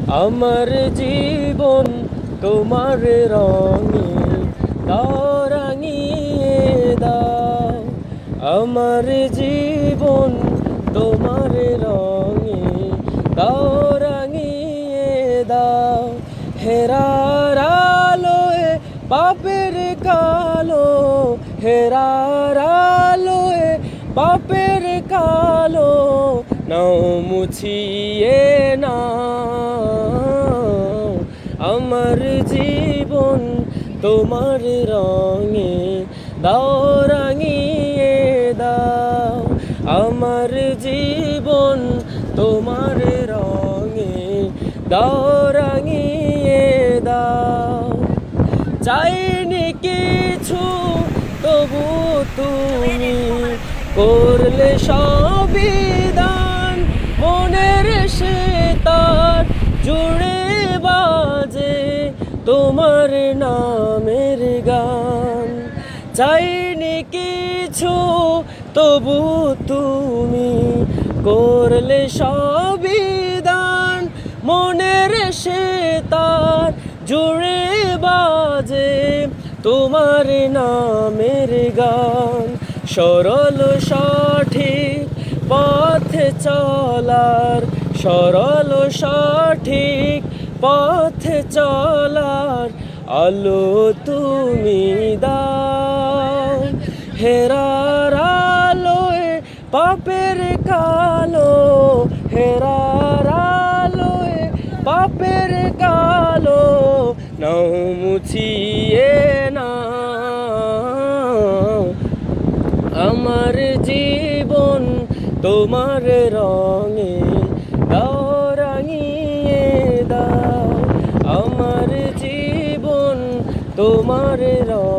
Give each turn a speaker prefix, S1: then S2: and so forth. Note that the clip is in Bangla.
S1: আমার জীবন তোমার রঙে দাও রাঙিয়ে দাও। আমার জীবন তোমার রঙে দাও রাঙিয়ে দাও। হেরার আলোয় পাপের কালো, হেরার আলোয় পাপের কালো নাও মুছিয়ে নাও। আমার জীবন তোমার রঙে দাও রাঙিয়ে দাও। আমার জীবন তোমার রঙে দাও রাঙিয়ে দাও। চাইনি কিছু তবু তুমি করলে সবই দান। মনের সেতার জুড়ে বাজে তোমার নামের গান। চাইনি কিছু তবু তুমি করলে সবই দান। মনের সেতার জুড়ে বাজে তোমার নামের গান। সরল সঠিক পথে চলার, সরল সঠিক পথে চলার আলো তুমি দাও। হেরার আলোয় পাপের কালো, হেরার আলোয় পাপের কালো নাও মুছিয়ে নাও। আমার জীবন তোমার রঙে দাও রাঙিয়ে দাও। আমার জীবন তোমার রঙে